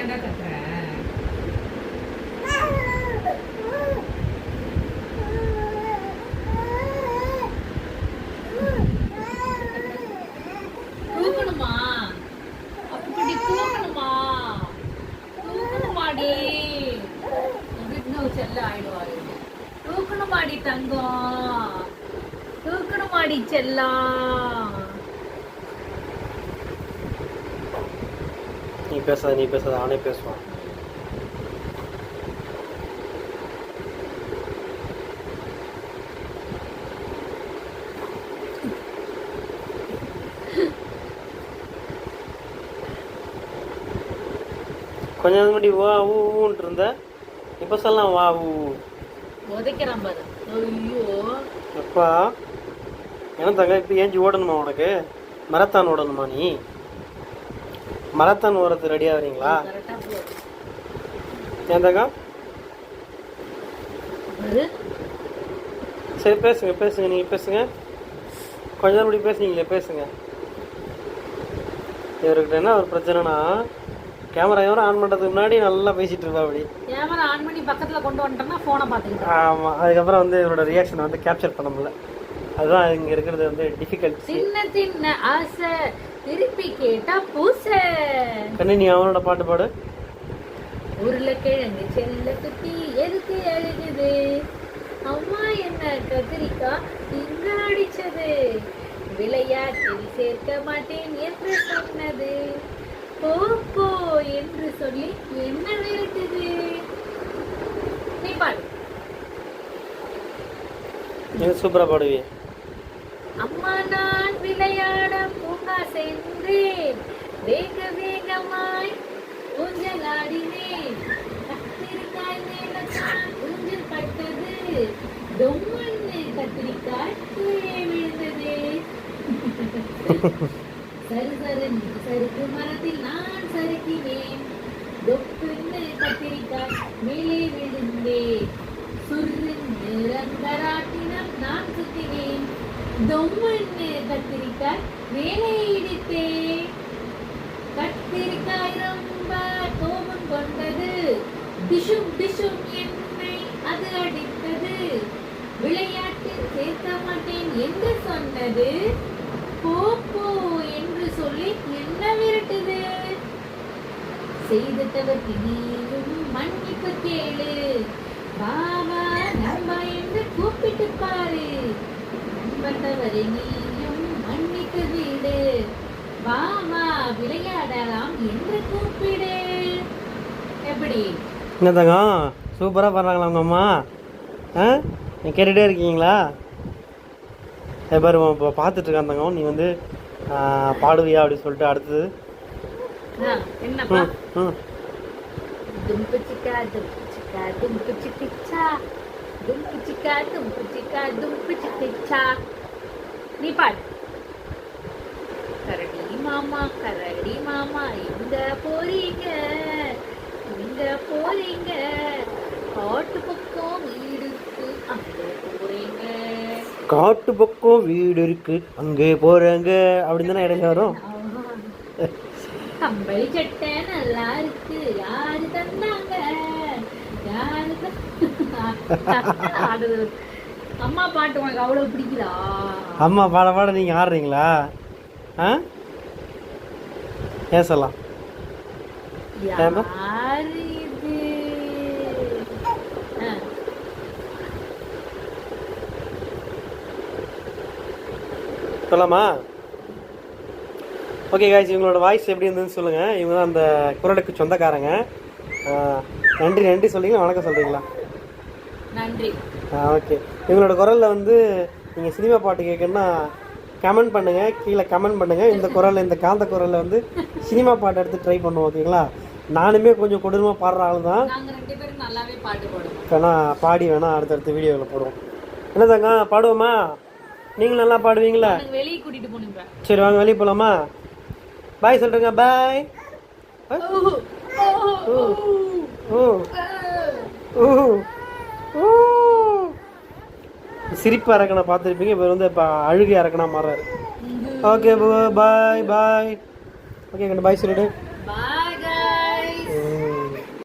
தாண்டா கத்துறேன். தூக்கணுமா? அப்படி தூக்கணுமா? தூக்கணுமாடி? இன்னும் செல்ல ஆயிடுவாரு. தூக்கணுமாடி தங்கம்? தூக்கணுமாடி செல்லம்? நீ பேசாத அவனே பேசுவான். கொஞ்ச நேரம் முன்னாடி வா ஊன்ட்டு இருந்த, இப்போ சொல்லலாம் வா ஊ. உதைக்கிறான் பாரு. ஐயோ எப்பா என்ன தங்க இப்போ ஏஞ்சி ஓடணுமா உனக்கு? மரத்தான் ஓடணுமா? நீ மரத்தான் ஓடுறது ரெடியாக வரீங்களா? ஏன் தங்க? சரி பேசுங்க நீங்கள் பேசுங்க. கொஞ்ச நேரம் முன்னாடி பேசுனீங்களே பேசுங்க. இவர்கிட்ட என்ன ஒரு பிரச்சனைனா, கேமரா ஆன் பண்ணுறதுக்கு முன்னாடி நல்லா பேசிட்டு இருப்பா. அப்படி கேமரா ஆன் பண்ணி பக்கத்தில் கொண்டு வந்துட்டோம்னா ஃபோனை பார்த்துக்கிட்டு. ஆமாம், அதுக்கப்புறம் வந்து இவரோட ரியாக்ஷனை வந்து கேப்சர் பண்ண முடியல. அதுதான் இங்கே இருக்கிறது வந்து டிஃபிகல்ட். சின்ன ஆசை திருப்பி கேட்டா பூசை. கண்ணி நீ அவனோட பாட்டு பாடு. உருளைக்கிழங்கு செல்ல குட்டி எதுக்கு அழுகுது? அம்மா என்ன கத்திரிக்காய் இங்க அடிச்சது? விளையாட்டில் சேர்க்க மாட்டேன் என்று சொன்னது. போ என்று சொல்லி என்ன விரட்டுது? நீ பாடு. சூப்பரா பாடுவியே. அம்மா நான் விளையாட பூங்கா சென்றேன், வேகமாய் ஊஞ்சலாடினேன். கத்திரிக்காய் மேலத்தான் ஊஞ்சல் பட்டது, தொம்மன்னு கத்திரிக்காய் கீழே விழுந்தது. சறுக்கு மரத்தில் நான் சறுக்கினேன், தொப்புன்னு கத்திரிக்காய் மேலே விழுந்தேன். சுருன்னு ரங்கராட்டினம் நான் சுத்தினேன், தொம்மன்னு கத்திரிக்காய் மேலே இடித்தேன். கத்திரிக்காய் ரொம்ப கோபம் கொண்டது, டிஷும் என்னை அது அடித்தது. விளையாட்டில் சேர்க்க மாட்டேன் என்று சொன்னது, போ என்று சொல்லி என்ன விரட்டுது? செய்துட்டவர்க்கு நீயும் மன்னிப்பு கேளு, பாபா நம்பா என்று கூப்பிட்டு பாரு. நம்பட்டவரை நீயும் மன்னிப்பு வீடு, பாபா விளையாடலாம் என்று கூப்பிடு. எப்படி என்னதாங்க சூப்பராக பாடுறாங்களா உங்கள் அம்மா? நீ கேட்டுகிட்டே இருக்கீங்களா? பாரு இப்போ பார்த்துட்டு இருக்காந்தாங்க. நீ வந்து பாடுவியா அப்படின்னு சொல்லிட்டு அடுத்தது என்னப்பா? தும்பு சிக்கா தும்பு சிக்கா தும்பு சிக்கிச்சா, தும்பு சிக்கா தும்பு சிக்கா தும்பு சிக்கிச்சா. நீ பாடு. கரடி மாமா எங்க போறீங்க? காட்டு பக்கம் வீடு இருக்கு அங்கே போறீங்க. காட்டு பக்கம் வீடு இருக்கு அங்கே போறாங்க அப்படின்னு தானே இடையில வரும். கம்பளி சட்டை நல்லா இருக்கு, யாரு தந்தாங்க? அம்மா பாட்டு உனக்கு அவ்வளவு பிடிக்குதா? அம்மா பாட நீங்க ஆடுறீங்களா? பேசலாம். யாரு இது? சொல்லலாமா? ஓகே காய்ஸ், இவங்களோட வாய்ஸ் எப்படி இருந்ததுன்னு சொல்லுங்கள். இவங்க தான் அந்த குரலுக்கு சொந்தக்காரங்க. நன்றி சொல்லிங்களா, வணக்கம் சொல்கிறீங்களா? நன்றி. ஓகே, இவங்களோட குரலில் வந்து நீங்கள் சினிமா பாட்டு கேட்கணுன்னா கமெண்ட் பண்ணுங்கள், கீழே கமெண்ட் பண்ணுங்கள். இந்த குரலில், இந்த காந்த குரலில் வந்து சினிமா பாட்டு எடுத்து ட்ரை பண்ணுவோம். ஓகேங்களா? நானுமே கொஞ்சம் கொடூரமாக பாடுற ஆள் தான். வேணா பாடி வேணா அடுத்தடுத்த வீடியோவில் போடுவோம். என்னதாங்க பாடுவோமா? நீங்கள் நல்லா பாடுவீங்களா? வெளியே கூட்டிட்டு போனீங்க. சரி வாங்க வெளியே போகலாமா? பாய் சொல்கிறேங்க. பாய். சிரிப்பு அரக்கணை பார்த்துருப்பீங்க. இப்போ வந்து இப்போ அழுகி அரக்கணா மாறாரு. Okay bye. ஓகே பாய் சொல்லிடு.